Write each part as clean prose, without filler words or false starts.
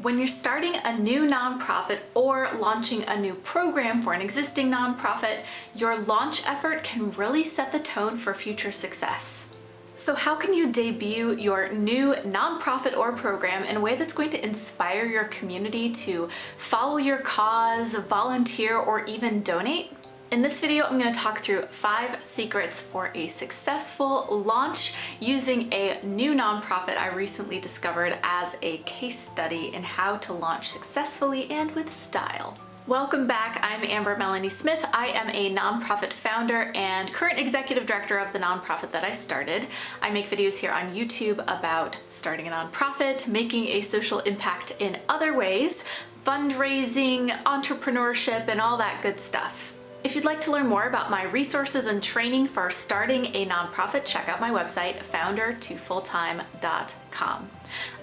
When you're starting a new nonprofit or launching a new program for an existing nonprofit, your launch effort can really set the tone for future success. So how can you debut your new nonprofit or program in a way that's going to inspire your community to follow your cause, volunteer, or even donate? In this video, I'm going to talk through 5 secrets for a successful launch using a new nonprofit I recently discovered as a case study in how to launch successfully and with style. Welcome back. I'm Amber Melanie Smith. I am a nonprofit founder and current executive director of the nonprofit that I started. I make videos here on YouTube about starting a nonprofit, making a social impact in other ways, fundraising, entrepreneurship, and all that good stuff. If you'd like to learn more about my resources and training for starting a nonprofit, check out my website, founder2fulltime.com.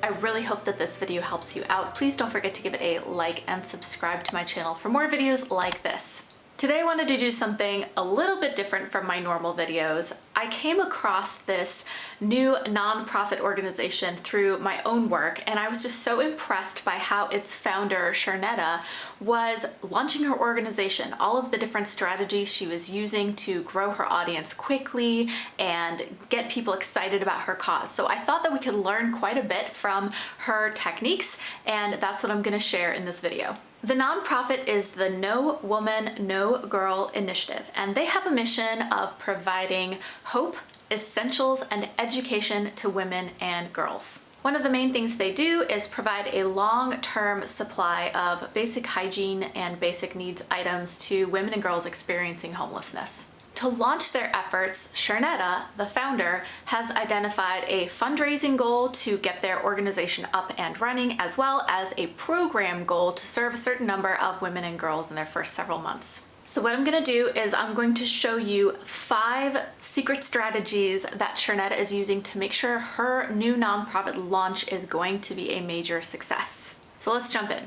I really hope that this video helps you out. Please don't forget to give it a like and subscribe to my channel for more videos like this. Today I wanted to do something a little bit different from my normal videos. I came across this new nonprofit organization through my own work, and I was just so impressed by how its founder, Sharnetta, was launching her organization, all of the different strategies she was using to grow her audience quickly and get people excited about her cause. So I thought that we could learn quite a bit from her techniques, and that's what I'm going to share in this video. The nonprofit is the No Woman, No Girl Initiative, and they have a mission of providing hope, essentials, and education to women and girls. One of the main things they do is provide a long-term supply of basic hygiene and basic needs items to women and girls experiencing homelessness. To launch their efforts, Sharnetta, the founder, has identified a fundraising goal to get their organization up and running, as well as a program goal to serve a certain number of women and girls in their first several months. So what I'm going to do is I'm going to show you 5 secret strategies that Sharnetta is using to make sure her new nonprofit launch is going to be a major success. So let's jump in.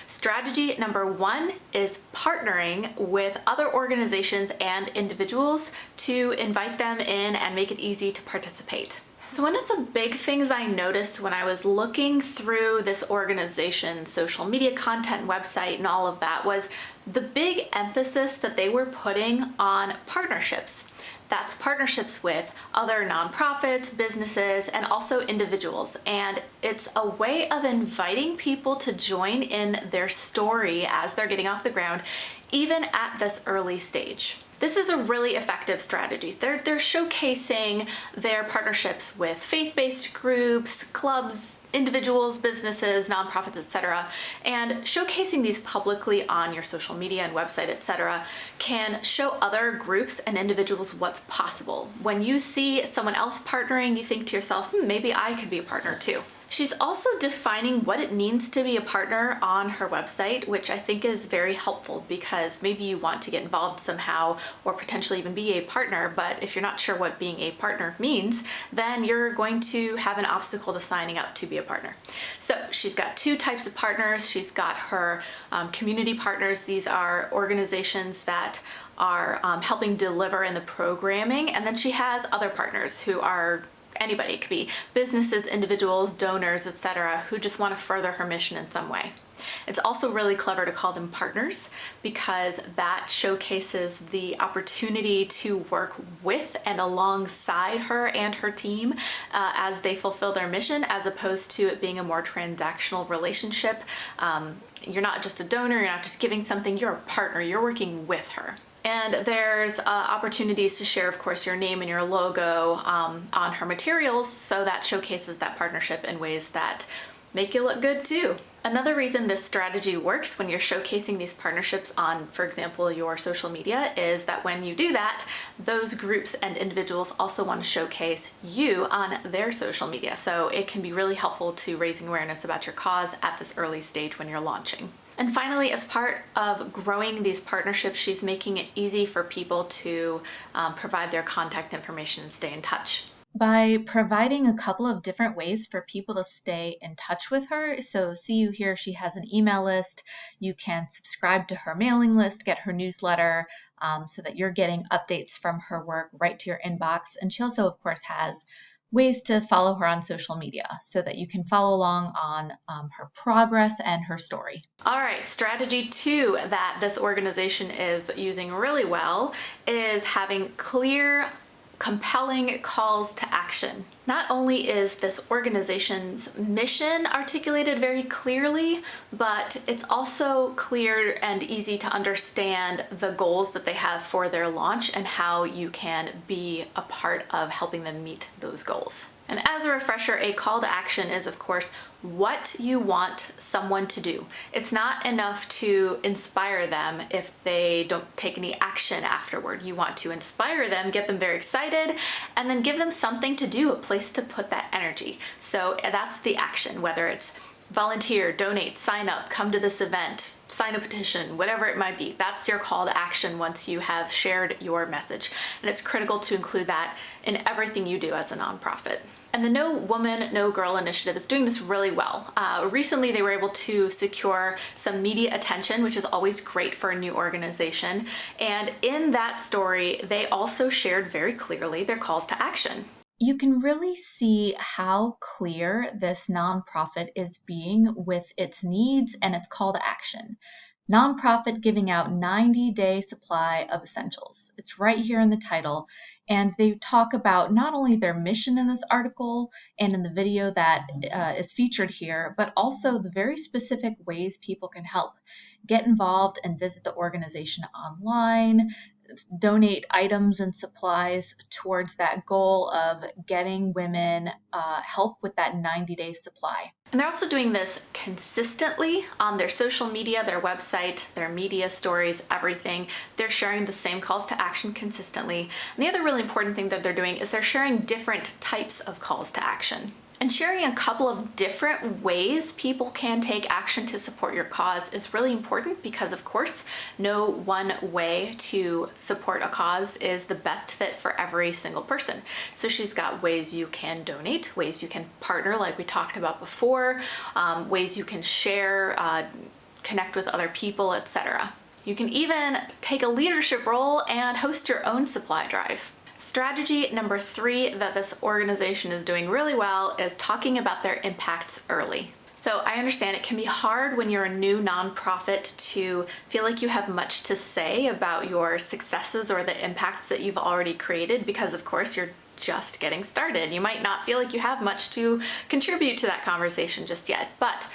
Strategy number 1 is partnering with other organizations and individuals to invite them in and make it easy to participate. So one of the big things I noticed when I was looking through this organization's social media content, website, and all of that was the big emphasis that they were putting on partnerships. That's partnerships with other nonprofits, businesses, and also individuals. And it's a way of inviting people to join in their story as they're getting off the ground, even at this early stage. This is a really effective strategy. They're showcasing their partnerships with faith-based groups, clubs, individuals, businesses, nonprofits, etc. And showcasing these publicly on your social media and website, etc. can show other groups and individuals what's possible. When you see someone else partnering, you think to yourself, maybe I could be a partner too. She's also defining what it means to be a partner on her website, which I think is very helpful because maybe you want to get involved somehow or potentially even be a partner, but if you're not sure what being a partner means, then you're going to have an obstacle to signing up to be a partner. So she's got 2 types of partners. She's got her community partners. These are organizations that are helping deliver in the programming, and then she has other partners who are anybody. It could be businesses, individuals, donors, etc., who just want to further her mission in some way. It's also really clever to call them partners because that showcases the opportunity to work with and alongside her and her team as they fulfill their mission, as opposed to it being a more transactional relationship. You're not just a donor, you're not just giving something, you're a partner, you're working with her. And there's opportunities to share, of course, your name and your logo on her materials, so that showcases that partnership in ways that make you look good too. Another reason this strategy works when you're showcasing these partnerships on, for example, your social media is that when you do that, those groups and individuals also want to showcase you on their social media. So it can be really helpful to raising awareness about your cause at this early stage when you're launching. And finally, as part of growing these partnerships, she's making it easy for people to provide their contact information and stay in touch. By providing a couple of different ways for people to stay in touch with her. So see here, she has an email list. You can subscribe to her mailing list, get her newsletter, so that you're getting updates from her work right to your inbox. And she also, of course, has ways to follow her on social media so that you can follow along on her progress and her story. All right, strategy 2 that this organization is using really well is having clear, compelling calls to action. Not only is this organization's mission articulated very clearly, but it's also clear and easy to understand the goals that they have for their launch and how you can be a part of helping them meet those goals. And as a refresher, a call to action is, of course, what you want someone to do. It's not enough to inspire them if they don't take any action afterward. You want to inspire them, get them very excited, and then give them something to do, a place to put that energy. So that's the action, whether it's volunteer, donate, sign up, come to this event, sign a petition, whatever it might be. That's your call to action once you have shared your message. And it's critical to include that in everything you do as a nonprofit. And the No Woman, No Girl initiative is doing this really well. Recently, they were able to secure some media attention, which is always great for a new organization. And in that story, they also shared very clearly their calls to action. You can really see how clear this nonprofit is being with its needs and its call to action. Nonprofit giving out 90-day supply of essentials. It's right here in the title. And they talk about not only their mission in this article and in the video that is featured here, but also the very specific ways people can help. Get involved and visit the organization online, donate items and supplies towards that goal of getting women help with that 90-day supply. And they're also doing this consistently on their social media, their website, their media stories, everything. They're sharing the same calls to action consistently. And the other really important thing that they're doing is they're sharing different types of calls to action. And sharing a couple of different ways people can take action to support your cause is really important because, of course, no one way to support a cause is the best fit for every single person. So she's got ways you can donate, ways you can partner like we talked about before, ways you can share, connect with other people, etc. You can even take a leadership role and host your own supply drive. Strategy number 3 that this organization is doing really well is talking about their impacts early. So I understand it can be hard when you're a new nonprofit to feel like you have much to say about your successes or the impacts that you've already created because, of course, you're just getting started. You might not feel like you have much to contribute to that conversation just yet, but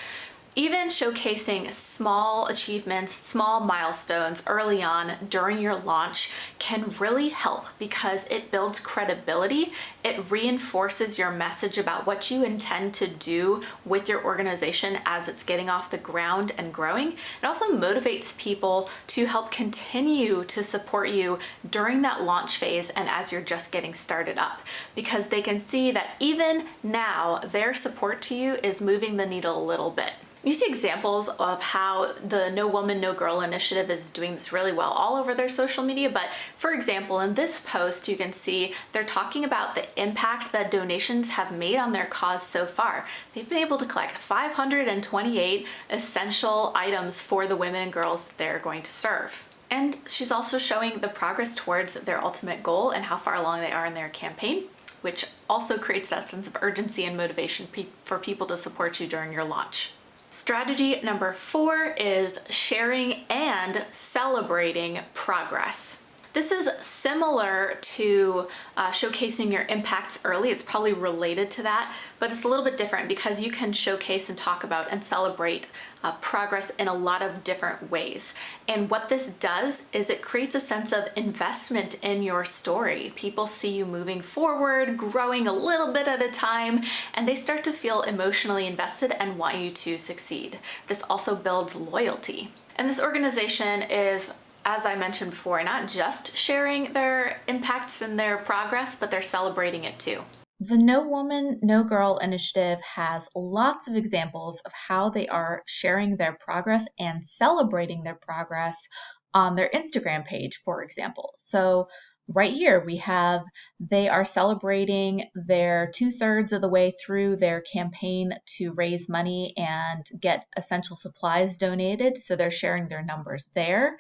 even showcasing small achievements, small milestones early on during your launch can really help because it builds credibility. It reinforces your message about what you intend to do with your organization as it's getting off the ground and growing. It also motivates people to help continue to support you during that launch phase and as you're just getting started up, because they can see that even now their support to you is moving the needle a little bit. You see examples of how the No Woman, No Girl initiative is doing this really well all over their social media. But for example, in this post, you can see they're talking about the impact that donations have made on their cause so far. They've been able to collect 528 essential items for the women and girls that they're going to serve. And she's also showing the progress towards their ultimate goal and how far along they are in their campaign, which also creates that sense of urgency and motivation for people to support you during your launch. Strategy number 4 is sharing and celebrating progress. This is similar to showcasing your impacts early. It's probably related to that, but it's a little bit different because you can showcase and talk about and celebrate progress in a lot of different ways. And what this does is it creates a sense of investment in your story. People see you moving forward, growing a little bit at a time, and they start to feel emotionally invested and want you to succeed. This also builds loyalty. And this organization is, as I mentioned before, not just sharing their impacts and their progress, but they're celebrating it too. The No Woman, No Girl initiative has lots of examples of how they are sharing their progress and celebrating their progress on their Instagram page, for example. So right here we have they are celebrating their 2/3 of the way through their campaign to raise money and get essential supplies donated. So they're sharing their numbers there.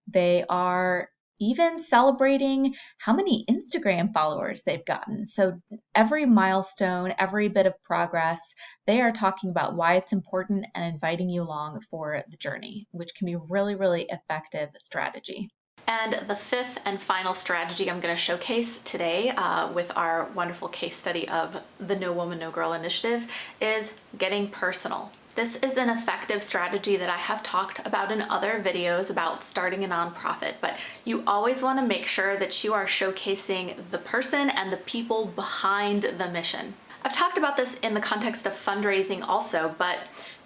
They are even celebrating how many Instagram followers they've gotten. So every milestone, every bit of progress, they are talking about why it's important and inviting you along for the journey, which can be really, really effective strategy. And the fifth and final strategy I'm going to showcase today with our wonderful case study of the No Woman, No Girl initiative is getting personal. This is an effective strategy that I have talked about in other videos about starting a nonprofit, but you always want to make sure that you are showcasing the person and the people behind the mission. I've talked about this in the context of fundraising also, but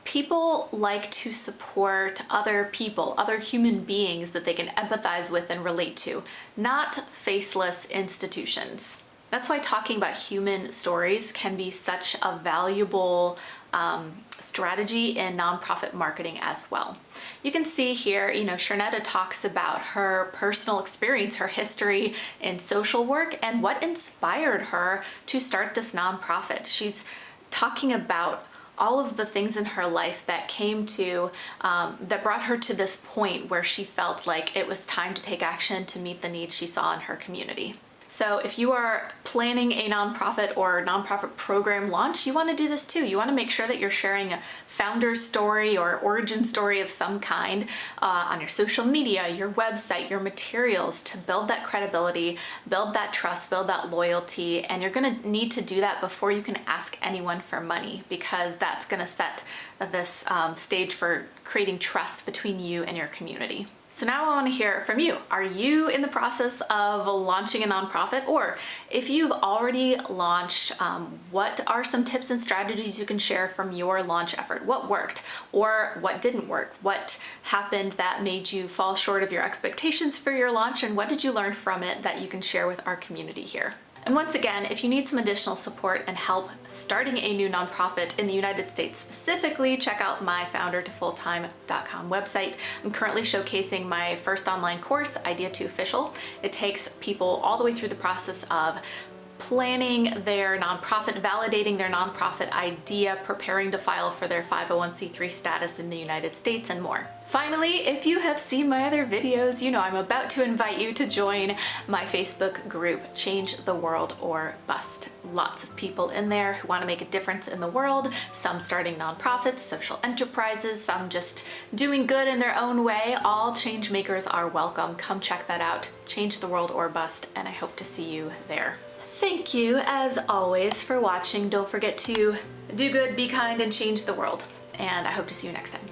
people like to support other people, other human beings that they can empathize with and relate to, not faceless institutions. That's why talking about human stories can be such a valuable strategy in nonprofit marketing as well. You can see here, Sharnetta talks about her personal experience, her history in social work, and what inspired her to start this nonprofit. She's talking about all of the things in her life that came to, that brought her to this point where she felt like it was time to take action to meet the needs she saw in her community. So if you are planning a nonprofit or nonprofit program launch, you want to do this too. You want to make sure that you're sharing a founder's story or origin story of some kind on your social media, your website, your materials to build that credibility, build that trust, build that loyalty. And you're going to need to do that before you can ask anyone for money, because that's going to set this stage for creating trust between you and your community. So now I want to hear from you. Are you in the process of launching a nonprofit? Or if you've already launched, what are some tips and strategies you can share from your launch effort? What worked or what didn't work? What happened that made you fall short of your expectations for your launch? And what did you learn from it that you can share with our community here? And once again, if you need some additional support and help starting a new nonprofit in the United States specifically, check out my foundertofulltime.com website. I'm currently showcasing my first online course, Idea to Official. It takes people all the way through the process of planning their nonprofit, validating their nonprofit idea, preparing to file for their 501c3 status in the United States, and more. Finally, if you have seen my other videos, you know I'm about to invite you to join my Facebook group, Change the World or Bust. Lots of people in there who want to make a difference in the world, some starting nonprofits, social enterprises, some just doing good in their own way. All change makers are welcome. Come check that out, Change the World or Bust, and I hope to see you there. Thank you, as always, for watching. Don't forget to do good, be kind, and change the world. And I hope to see you next time.